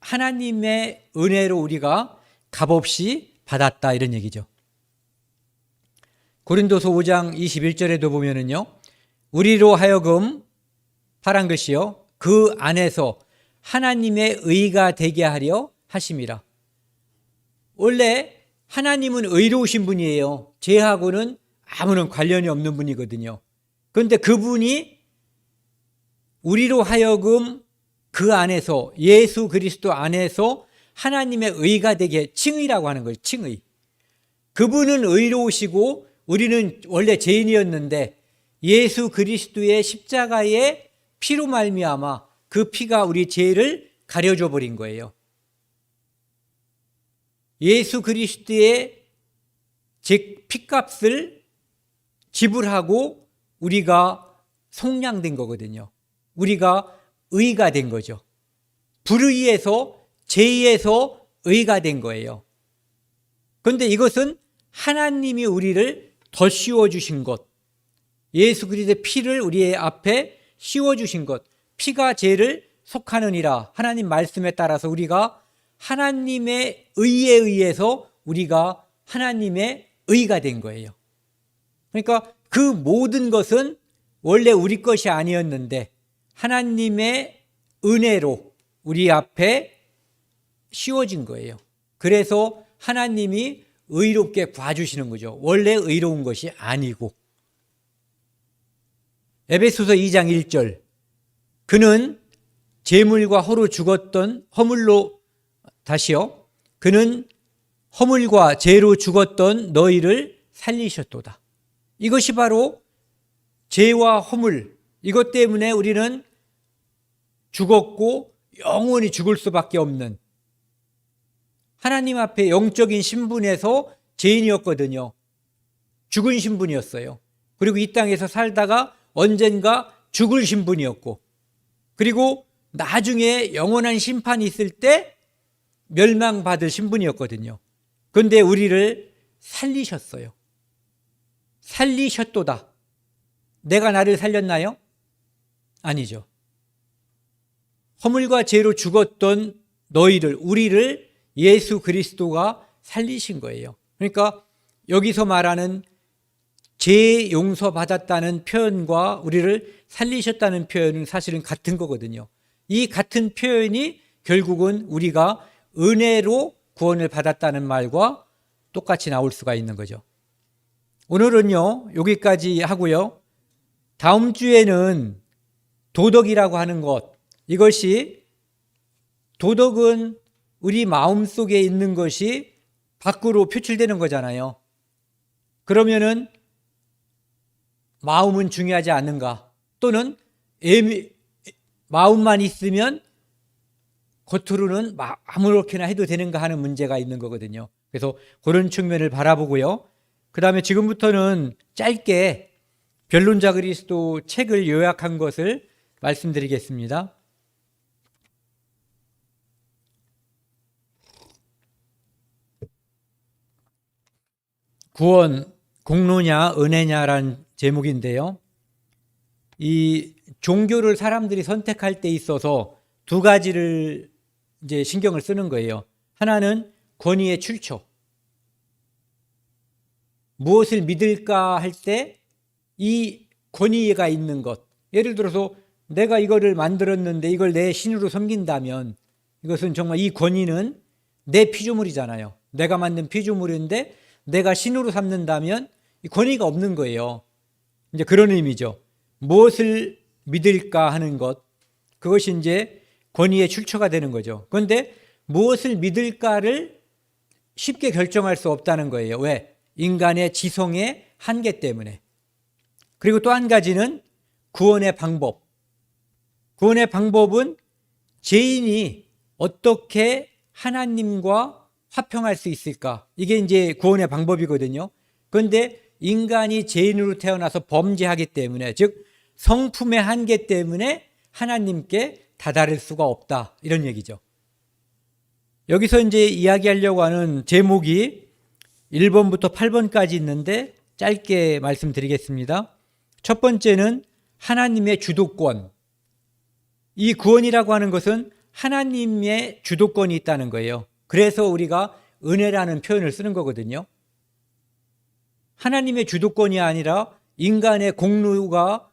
하나님의 은혜로 우리가 값없이 받았다 이런 얘기죠. 고린도서 5장 21절에도 보면은요, 우리로 하여금 파란 글씨요 그 안에서 하나님의 의가 되게 하려 하심이라. 원래 하나님은 의로우신 분이에요. 죄하고는 아무런 관련이 없는 분이거든요. 그런데 그분이 우리로 하여금 그 안에서 예수 그리스도 안에서 하나님의 의가 되게 칭의라고 하는 거예요. 칭의. 그분은 의로우시고 우리는 원래 죄인이었는데 예수 그리스도의 십자가의 피로 말미암아 그 피가 우리 죄를 가려줘 버린 거예요. 예수 그리스도의 피값을 지불하고 우리가 속량된 거거든요. 우리가 의가 된 거죠. 불의에서 죄에서 의가 된 거예요. 그런데 이것은 하나님이 우리를 더 씌워주신 것, 예수 그리스도의 피를 우리의 앞에 씌워주신 것, 피가 죄를 속하느니라 하나님 말씀에 따라서 우리가 하나님의 의에 의해서 우리가 하나님의 의가 된 거예요. 그러니까 그 모든 것은 원래 우리 것이 아니었는데 하나님의 은혜로 우리 앞에 씌워진 거예요. 그래서 하나님이 의롭게 봐주시는 거죠. 원래 의로운 것이 아니고. 에베소서 2장 1절 그는 제물과 허로 죽었던 허물로 다시요. 그는 허물과 죄로 죽었던 너희를 살리셨도다. 이것이 바로 죄와 허물, 이것 때문에 우리는 죽었고 영원히 죽을 수밖에 없는 하나님 앞에 영적인 신분에서 죄인이었거든요. 죽은 신분이었어요. 그리고 이 땅에서 살다가 언젠가 죽을 신분이었고, 그리고 나중에 영원한 심판이 있을 때 멸망받을 신분이었거든요. 그런데 우리를 살리셨어요. 살리셨도다. 내가 나를 살렸나요? 아니죠. 허물과 죄로 죽었던 너희를, 우리를 예수 그리스도가 살리신 거예요. 그러니까 여기서 말하는 죄 용서받았다는 표현과 우리를 살리셨다는 표현은 사실은 같은 거거든요. 이 같은 표현이 결국은 우리가 은혜로 구원을 받았다는 말과 똑같이 나올 수가 있는 거죠. 오늘은요, 여기까지 하고요. 다음 주에는 도덕이라고 하는 것, 이것이 도덕은 우리 마음속에 있는 것이 밖으로 표출되는 거잖아요. 그러면은 마음은 중요하지 않는가? 또는 마음만 있으면 겉으로는 막 아무렇게나 해도 되는가 하는 문제가 있는 거거든요. 그래서 그런 측면을 바라보고요. 그 다음에 지금부터는 짧게 변론자 그리스도 책을 요약한 것을 말씀드리겠습니다. 구원 공로냐 은혜냐란 제목인데요. 이 종교를 사람들이 선택할 때 있어서 두 가지를 이제 신경을 쓰는 거예요. 하나는 권위의 출처. 무엇을 믿을까 할 때 이 권위가 있는 것. 예를 들어서 내가 이거를 만들었는데 이걸 내 신으로 섬긴다면 이것은 정말 이 권위는 내 피조물이잖아요. 내가 만든 피조물인데 내가 신으로 삼는다면 이 권위가 없는 거예요. 이제 그런 의미죠. 무엇을 믿을까 하는 것. 그것이 이제 권위의 출처가 되는 거죠. 그런데 무엇을 믿을까를 쉽게 결정할 수 없다는 거예요. 왜? 인간의 지성의 한계 때문에. 그리고 또 한 가지는 구원의 방법. 구원의 방법은 죄인이 어떻게 하나님과 화평할 수 있을까? 이게 이제 구원의 방법이거든요. 그런데 인간이 죄인으로 태어나서 범죄하기 때문에, 즉 성품의 한계 때문에 하나님께 다다를 수가 없다. 이런 얘기죠. 여기서 이제 이야기하려고 하는 제목이 1번부터 8번까지 있는데 짧게 말씀드리겠습니다. 첫 번째는 하나님의 주도권. 이 구원이라고 하는 것은 하나님의 주도권이 있다는 거예요. 그래서 우리가 은혜라는 표현을 쓰는 거거든요. 하나님의 주도권이 아니라 인간의 공로가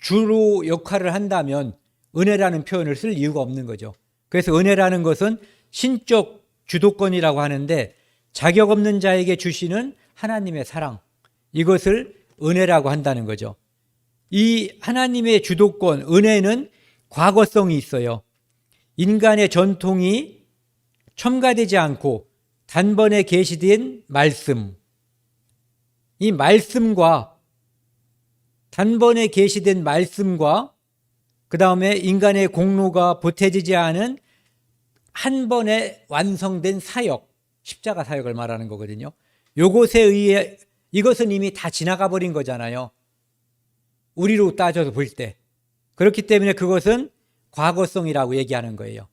주로 역할을 한다면 은혜라는 표현을 쓸 이유가 없는 거죠. 그래서 은혜라는 것은 신적 주도권이라고 하는데 자격 없는 자에게 주시는 하나님의 사랑, 이것을 은혜라고 한다는 거죠. 이 하나님의 주도권, 은혜는 과거성이 있어요. 인간의 전통이 첨가되지 않고 단번에 계시된 말씀, 이 말씀과 단번에 계시된 말씀과 그 다음에 인간의 공로가 보태지지 않은 한 번에 완성된 사역, 십자가 사역을 말하는 거거든요. 요것에 의해 이것은 이미 다 지나가 버린 거잖아요. 우리로 따져서 볼 때. 그렇기 때문에 그것은 과거성이라고 얘기하는 거예요.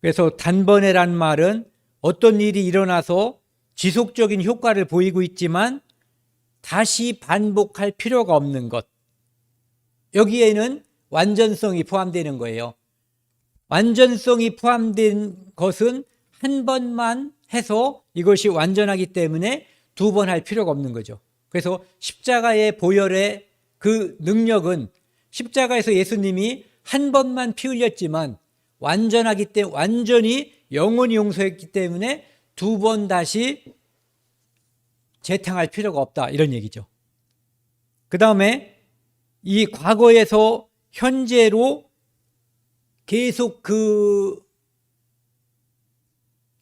그래서 단번에란 말은 어떤 일이 일어나서 지속적인 효과를 보이고 있지만 다시 반복할 필요가 없는 것. 여기에는 완전성이 포함되는 거예요. 완전성이 포함된 것은 한 번만 해서 이것이 완전하기 때문에 두 번 할 필요가 없는 거죠. 그래서 십자가의 보혈의 그 능력은 십자가에서 예수님이 한 번만 피 흘렸지만 완전하기 때문에 완전히 영원히 용서했기 때문에 두 번 다시 재탕할 필요가 없다, 이런 얘기죠. 그 다음에 이 과거에서 현재로 계속 그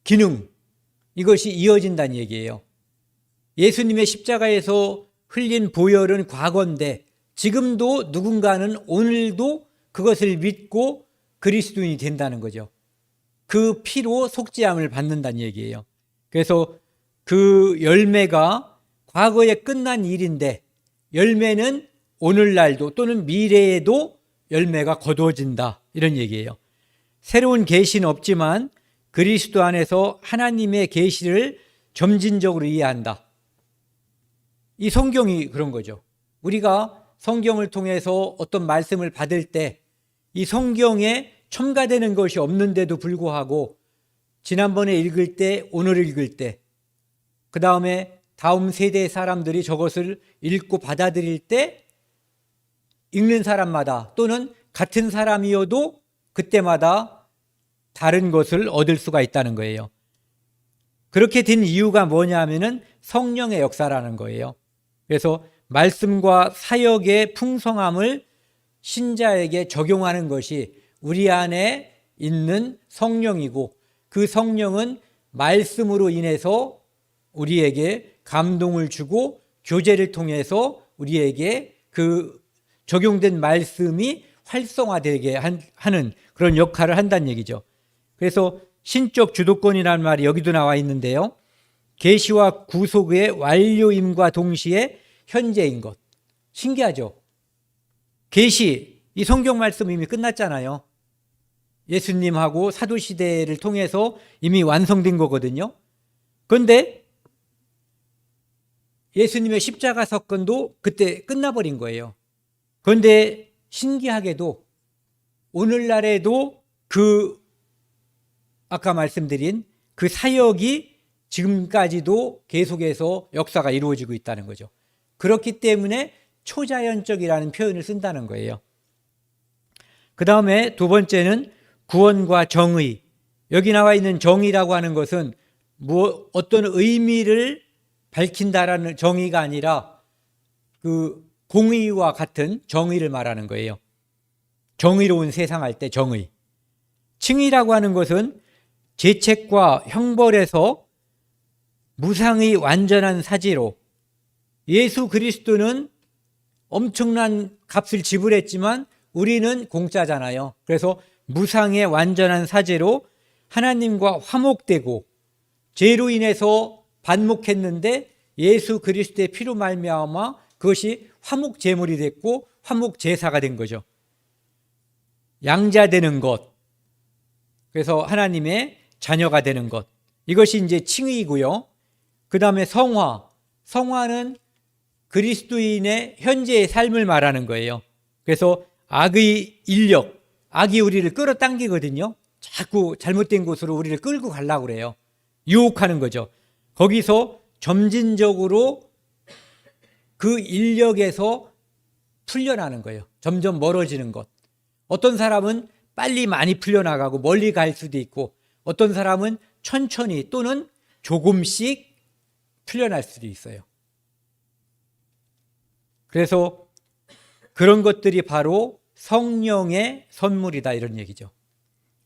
기능, 이것이 이어진다는 얘기예요. 예수님의 십자가에서 흘린 보혈은 과거인데 지금도 누군가는 오늘도 그것을 믿고 그리스도인이 된다는 거죠. 그 피로 속죄함을 받는다는 얘기예요. 그래서 그 열매가 과거에 끝난 일인데 열매는 오늘날도 또는 미래에도 열매가 거두어진다, 이런 얘기예요. 새로운 계시는 없지만 그리스도 안에서 하나님의 계시를 점진적으로 이해한다. 이 성경이 그런 거죠. 우리가 성경을 통해서 어떤 말씀을 받을 때 이 성경에 첨가되는 것이 없는데도 불구하고 지난번에 읽을 때, 오늘 읽을 때, 그 다음에 다음 세대의 사람들이 저것을 읽고 받아들일 때 읽는 사람마다 또는 같은 사람이어도 그때마다 다른 것을 얻을 수가 있다는 거예요. 그렇게 된 이유가 뭐냐면은 성령의 역사라는 거예요. 그래서 말씀과 사역의 풍성함을 신자에게 적용하는 것이 우리 안에 있는 성령이고 그 성령은 말씀으로 인해서 우리에게 감동을 주고 교제를 통해서 우리에게 그 적용된 말씀이 활성화되게 하는 그런 역할을 한다는 얘기죠. 그래서 신적 주도권이라는 말이 여기도 나와 있는데요. 계시와 구속의 완료임과 동시에 현재인 것. 신기하죠? 계시, 이 성경 말씀 이미 끝났잖아요. 예수님하고 사도시대를 통해서 이미 완성된 거거든요. 그런데 예수님의 십자가 사건도 그때 끝나버린 거예요. 그런데 신기하게도 오늘날에도 아까 말씀드린 그 사역이 지금까지도 계속해서 역사가 이루어지고 있다는 거죠. 그렇기 때문에 초자연적이라는 표현을 쓴다는 거예요. 그 다음에 두 번째는 구원과 정의. 여기 나와 있는 정의라고 하는 것은 어떤 의미를 밝힌다라는 정의가 아니라 그 공의와 같은 정의를 말하는 거예요. 정의로운 세상 할 때 정의. 칭의라고 하는 것은 죄책과 형벌에서 무상의 완전한 사지로, 예수 그리스도는 엄청난 값을 지불했지만 우리는 공짜잖아요. 그래서 무상의 완전한 사죄로 하나님과 화목되고, 죄로 인해서 반목했는데 예수 그리스도의 피로 말미암아 그것이 화목 제물이 됐고 화목 제사가 된 거죠. 양자되는 것, 그래서 하나님의 자녀가 되는 것, 이것이 이제 칭의이고요. 그 다음에 성화는 그리스도인의 현재의 삶을 말하는 거예요. 그래서 악의 인력, 악이 우리를 끌어당기거든요. 자꾸 잘못된 곳으로 우리를 끌고 가려고 그래요. 유혹하는 거죠. 거기서 점진적으로 그 인력에서 풀려나는 거예요. 점점 멀어지는 것. 어떤 사람은 빨리 많이 풀려나가고 멀리 갈 수도 있고, 어떤 사람은 천천히 또는 조금씩 풀려날 수도 있어요. 그래서 그런 것들이 바로 성령의 선물이다, 이런 얘기죠.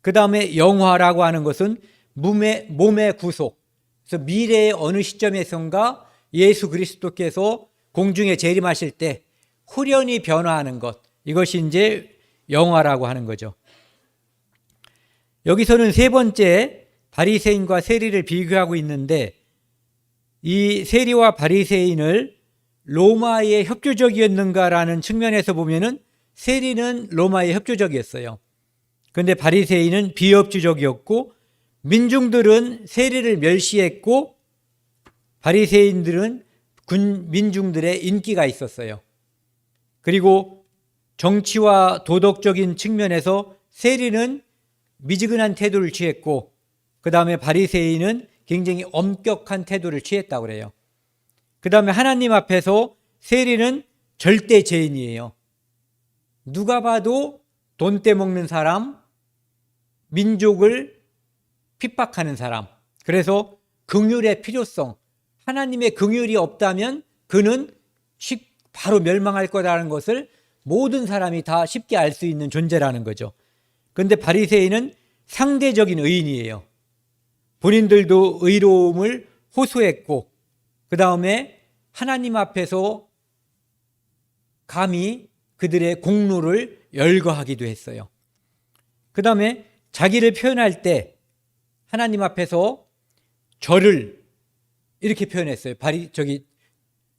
그 다음에 영화라고 하는 것은 몸의 구속. 그래서 미래의 어느 시점에선가 예수 그리스도께서 공중에 재림하실 때 후련히 변화하는 것, 이것이 이제 영화라고 하는 거죠. 여기서는 세 번째 바리새인과 세리를 비교하고 있는데, 이 세리와 바리새인을 로마에 협조적이었는가라는 측면에서 보면은 세리는 로마에 협조적이었어요. 그런데 바리새인은 비협조적이었고, 민중들은 세리를 멸시했고, 바리새인들은 민중들의 인기가 있었어요. 그리고 정치와 도덕적인 측면에서 세리는 미지근한 태도를 취했고, 그 다음에 바리새인은 굉장히 엄격한 태도를 취했다고 그래요. 그 다음에 하나님 앞에서 세리는 절대 죄인이에요. 누가 봐도 돈 떼먹는 사람, 민족을 핍박하는 사람. 그래서 긍휼의 필요성, 하나님의 긍휼이 없다면 그는 바로 멸망할 거라는 것을 모든 사람이 다 쉽게 알 수 있는 존재라는 거죠. 그런데 바리새인은 상대적인 의인이에요. 본인들도 의로움을 호소했고, 그 다음에 하나님 앞에서 감히 그들의 공로를 열거하기도 했어요. 그 다음에 자기를 표현할 때 하나님 앞에서 저를 이렇게 표현했어요.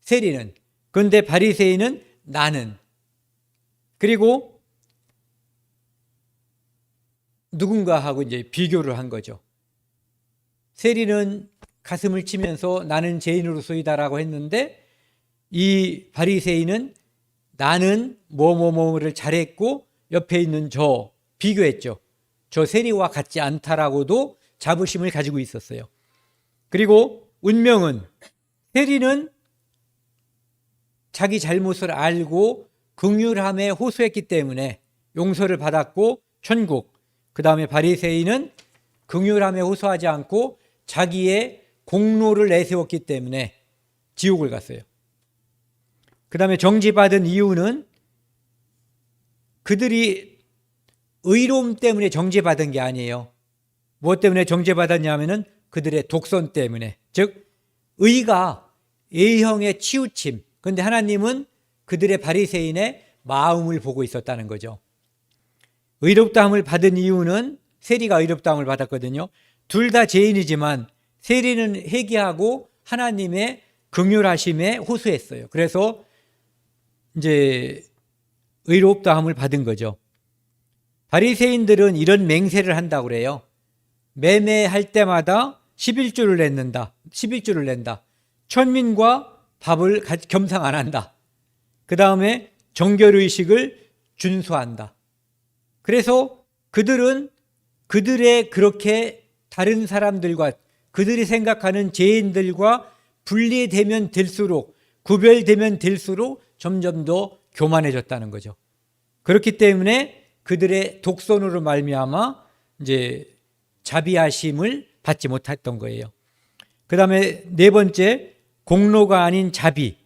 세리는. 그런데 바리새인은 나는. 그리고 누군가하고 이제 비교를 한 거죠. 세리는 가슴을 치면서 나는 죄인으로서이다라고 했는데, 이 바리새인은 나는 뭐뭐뭐를 잘했고 옆에 있는 저 비교했죠. 저 세리와 같지 않다라고도 자부심을 가지고 있었어요. 그리고 운명은, 세리는 자기 잘못을 알고 긍휼함에 호소했기 때문에 용서를 받았고 천국. 그 다음에 바리새인은 긍휼함에 호소하지 않고 자기의 공로를 내세웠기 때문에 지옥을 갔어요. 그 다음에 정죄받은 이유는 그들이 의로움 때문에 정죄받은 게 아니에요. 무엇 때문에 정죄받았냐면은 그들의 독선 때문에. 즉 의가 A형의 치우침. 그런데 하나님은 그들의 바리새인의 마음을 보고 있었다는 거죠. 의롭다함을 받은 이유는 세리가 의롭다함을 받았거든요. 둘 다 죄인이지만 세리는 회개하고 하나님의 긍휼하심에 호소했어요. 그래서 이제 의롭다함을 받은 거죠. 바리새인들은 이런 맹세를 한다고 그래요. 매매할 때마다 11조를 낸다. 11조를 낸다. 천민과 밥을 겸상 안 한다. 그 다음에 정결의식을 준수한다. 그래서 그들은 그들의 그렇게 다른 사람들과 그들이 생각하는 죄인들과 분리되면 될수록, 구별되면 될수록 점점 더 교만해졌다는 거죠. 그렇기 때문에 그들의 독선으로 말미암아 이제 자비하심을 받지 못했던 거예요. 그 다음에 네 번째, 공로가 아닌 자비.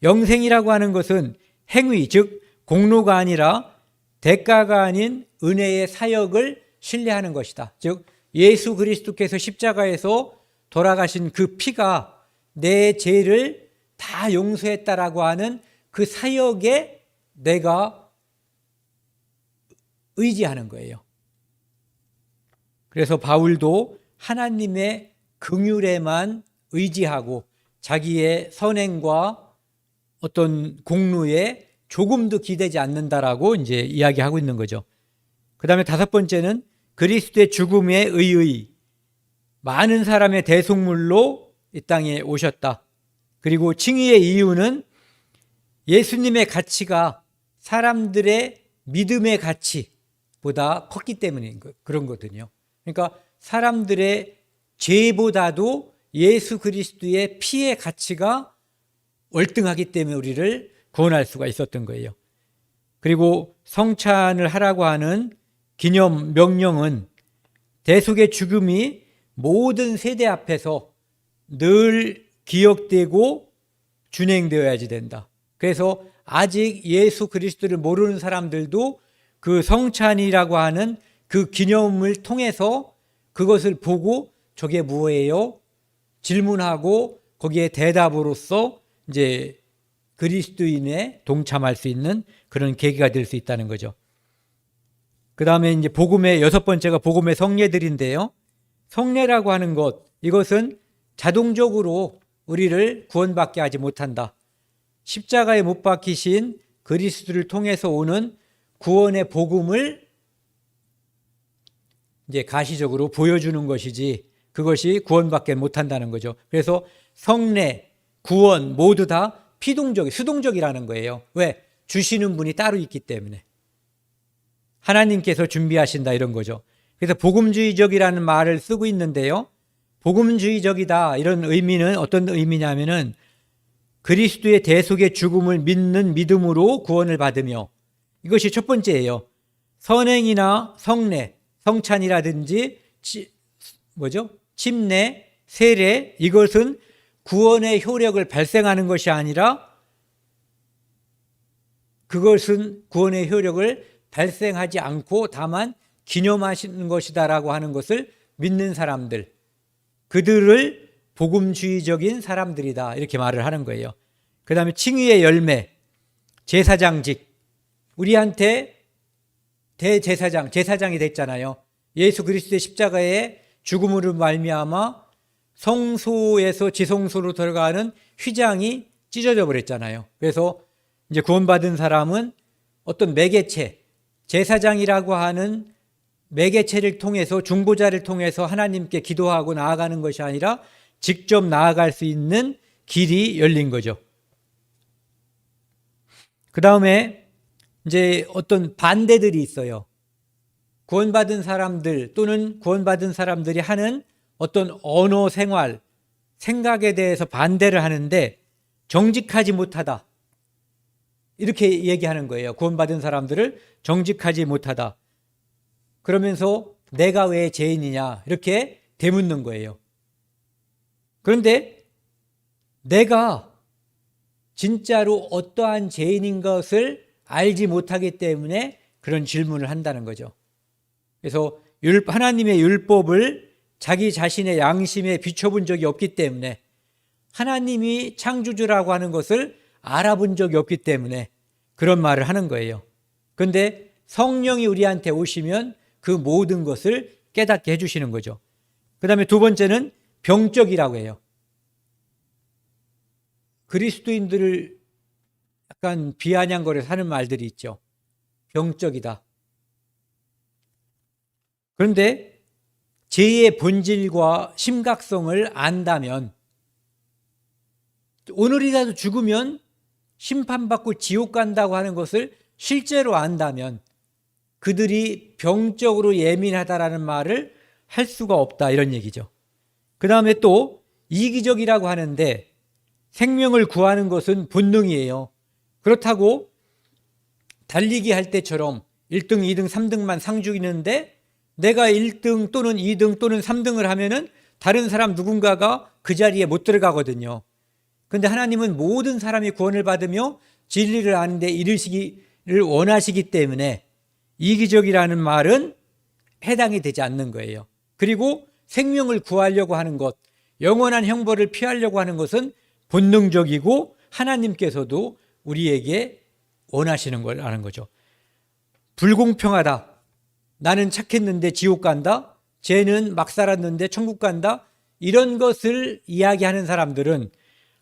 영생이라고 하는 것은 행위, 즉 공로가 아니라 대가가 아닌 은혜의 사역을 신뢰하는 것이다. 즉 예수 그리스도께서 십자가에서 돌아가신 그 피가 내 죄를 다 용서했다라고 하는 그 사역에 내가 의지하는 거예요. 그래서 바울도 하나님의 긍휼에만 의지하고 자기의 선행과 어떤 공로에 조금도 기대지 않는다라고 이제 이야기하고 있는 거죠. 그 다음에 다섯 번째는 그리스도의 죽음에 의의, 많은 사람의 대속물로 이 땅에 오셨다. 그리고 칭의의 이유는 예수님의 가치가 사람들의 믿음의 가치보다 컸기 때문인 그런 거거든요. 그러니까 사람들의 죄보다도 예수 그리스도의 피의 가치가 월등하기 때문에 우리를 구원할 수가 있었던 거예요. 그리고 성찬을 하라고 하는 기념 명령은 대속의 죽음이 모든 세대 앞에서 늘 기억되고 준행되어야지 된다. 그래서 아직 예수 그리스도를 모르는 사람들도 그 성찬이라고 하는 그 기념을 통해서 그것을 보고 저게 뭐예요? 질문하고 거기에 대답으로써 이제 그리스도인에 동참할 수 있는 그런 계기가 될 수 있다는 거죠. 그 다음에 이제 복음의 여섯 번째가 복음의 성례들인데요. 성례라고 하는 것, 이것은 자동적으로 우리를 구원받게 하지 못한다. 십자가에 못 박히신 그리스도를 통해서 오는 구원의 복음을 이제 가시적으로 보여주는 것이지 그것이 구원받게 못한다는 거죠. 그래서 성례, 구원 모두 다 수동적이라는 거예요. 왜? 주시는 분이 따로 있기 때문에. 하나님께서 준비하신다 이런 거죠. 그래서 복음주의적이라는 말을 쓰고 있는데요. 복음주의적이다 이런 의미는 어떤 의미냐면은 그리스도의 대속의 죽음을 믿는 믿음으로 구원을 받으며, 이것이 첫 번째예요. 선행이나 성례, 성찬이라든지 침례, 세례, 이것은 구원의 효력을 발생하는 것이 아니라 그것은 구원의 효력을 발생하지 않고 다만 기념하시는 것이다라고 하는 것을 믿는 사람들, 그들을 복음주의적인 사람들이다 이렇게 말을 하는 거예요. 그 다음에 칭의의 열매, 제사장직, 우리한테 제사장이 됐잖아요. 예수 그리스도의 십자가의 죽음으로 말미암아 성소에서 지성소로 들어가는 휘장이 찢어져 버렸잖아요. 그래서 이제 구원받은 사람은 어떤 매개체, 제사장이라고 하는 매개체를 통해서, 중보자를 통해서 하나님께 기도하고 나아가는 것이 아니라 직접 나아갈 수 있는 길이 열린 거죠. 그 다음에 이제 어떤 반대들이 있어요. 구원받은 사람들 또는 구원받은 사람들이 하는 어떤 언어 생활, 생각에 대해서 반대를 하는데 정직하지 못하다. 이렇게 얘기하는 거예요. 구원받은 사람들을 정직하지 못하다. 그러면서 내가 왜 죄인이냐 이렇게 되묻는 거예요. 그런데 내가 진짜로 어떠한 죄인인 것을 알지 못하기 때문에 그런 질문을 한다는 거죠. 그래서 하나님의 율법을 자기 자신의 양심에 비춰본 적이 없기 때문에, 하나님이 창조주라고 하는 것을 알아본 적이 없기 때문에 그런 말을 하는 거예요. 그런데 성령이 우리한테 오시면 그 모든 것을 깨닫게 해주시는 거죠. 그 다음에 두 번째는 병적이라고 해요. 그리스도인들을 약간 비아냥거려서 하는 말들이 있죠. 병적이다. 그런데 죄의 본질과 심각성을 안다면, 오늘이라도 죽으면 심판받고 지옥 간다고 하는 것을 실제로 안다면 그들이 병적으로 예민하다라는 말을 할 수가 없다, 이런 얘기죠. 그 다음에 또 이기적이라고 하는데, 생명을 구하는 것은 본능이에요. 그렇다고 달리기 할 때처럼 1등, 2등, 3등만 상 주기는데 내가 1등 또는 2등 또는 3등을 하면은 다른 사람 누군가가 그 자리에 못 들어가거든요. 그런데 하나님은 모든 사람이 구원을 받으며 진리를 아는 데 이르시기를 원하시기 때문에 이기적이라는 말은 해당이 되지 않는 거예요. 그리고 생명을 구하려고 하는 것, 영원한 형벌을 피하려고 하는 것은 본능적이고 하나님께서도 우리에게 원하시는 걸 아는 거죠. 불공평하다. 나는 착했는데 지옥 간다. 쟤는 막 살았는데 천국 간다. 이런 것을 이야기하는 사람들은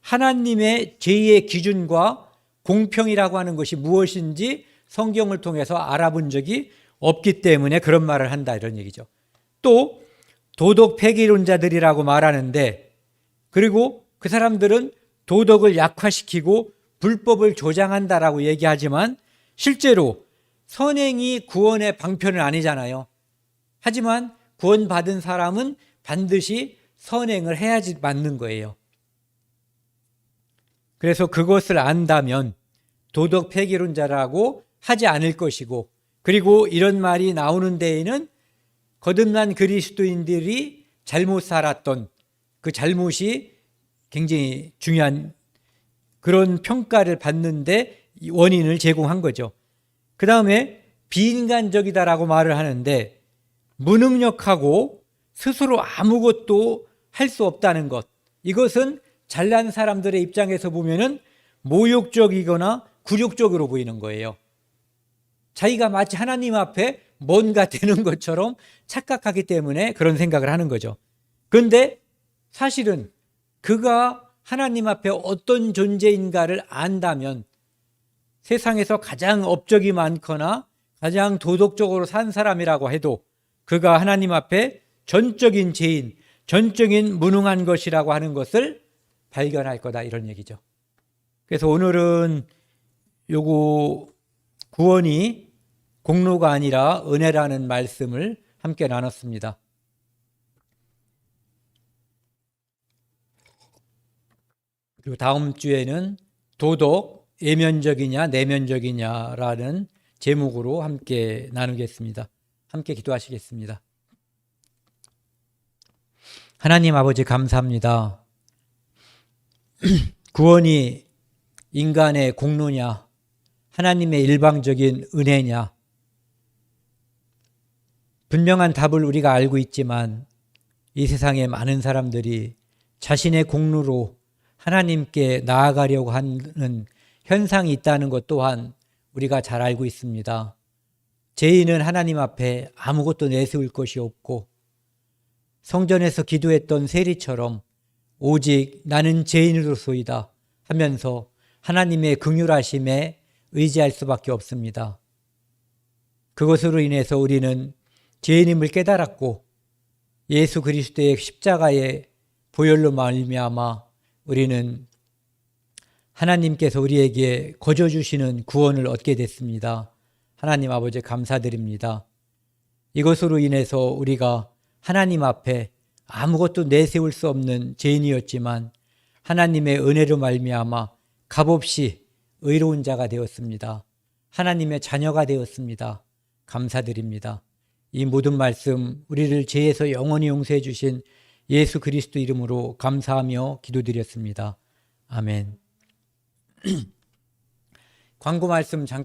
하나님의 죄의 기준과 공평이라고 하는 것이 무엇인지 성경을 통해서 알아본 적이 없기 때문에 그런 말을 한다, 이런 얘기죠. 또 도덕 폐기론자들이라고 말하는데, 그리고 그 사람들은 도덕을 약화시키고 불법을 조장한다라고 얘기하지만 실제로 선행이 구원의 방편은 아니잖아요. 하지만 구원받은 사람은 반드시 선행을 해야지 맞는 거예요. 그래서 그것을 안다면 도덕 폐기론자라고 하지 않을 것이고, 그리고 이런 말이 나오는 데에는 거듭난 그리스도인들이 잘못 살았던 그 잘못이 굉장히 중요한 그런 평가를 받는데 원인을 제공한 거죠. 그 다음에 비인간적이다라고 말을 하는데, 무능력하고 스스로 아무것도 할 수 없다는 것, 이것은 잘난 사람들의 입장에서 보면은 모욕적이거나 굴욕적으로 보이는 거예요. 자기가 마치 하나님 앞에 뭔가 되는 것처럼 착각하기 때문에 그런 생각을 하는 거죠. 그런데 사실은 그가 하나님 앞에 어떤 존재인가를 안다면 세상에서 가장 업적이 많거나 가장 도덕적으로 산 사람이라고 해도 그가 하나님 앞에 전적인 죄인, 전적인 무능한 것이라고 하는 것을 발견할 거다, 이런 얘기죠. 그래서 오늘은 요거 구원이 공로가 아니라 은혜라는 말씀을 함께 나눴습니다. 그리고 다음 주에는 도덕, 외면적이냐 내면적이냐라는 제목으로 함께 나누겠습니다. 함께 기도하시겠습니다. 하나님 아버지, 감사합니다. 구원이 인간의 공로냐, 하나님의 일방적인 은혜냐, 분명한 답을 우리가 알고 있지만 이 세상에 많은 사람들이 자신의 공로로 하나님께 나아가려고 하는 현상이 있다는 것 또한 우리가 잘 알고 있습니다. 죄인은 하나님 앞에 아무것도 내세울 것이 없고, 성전에서 기도했던 세리처럼 오직 나는 죄인으로소이다 하면서 하나님의 긍휼하심에 의지할 수밖에 없습니다. 그것으로 인해서 우리는 죄인임을 깨달았고, 예수 그리스도의 십자가의 보혈로 말미암아 우리는 하나님께서 우리에게 거저 주시는 구원을 얻게 됐습니다. 하나님 아버지, 감사드립니다. 이것으로 인해서 우리가 하나님 앞에 아무것도 내세울 수 없는 죄인이었지만 하나님의 은혜로 말미암아 값없이 의로운 자가 되었습니다. 하나님의 자녀가 되었습니다. 감사드립니다. 이 모든 말씀 우리를 죄에서 영원히 용서해 주신 예수 그리스도 이름으로 감사하며 기도드렸습니다. 아멘. 광고 말씀 잠깐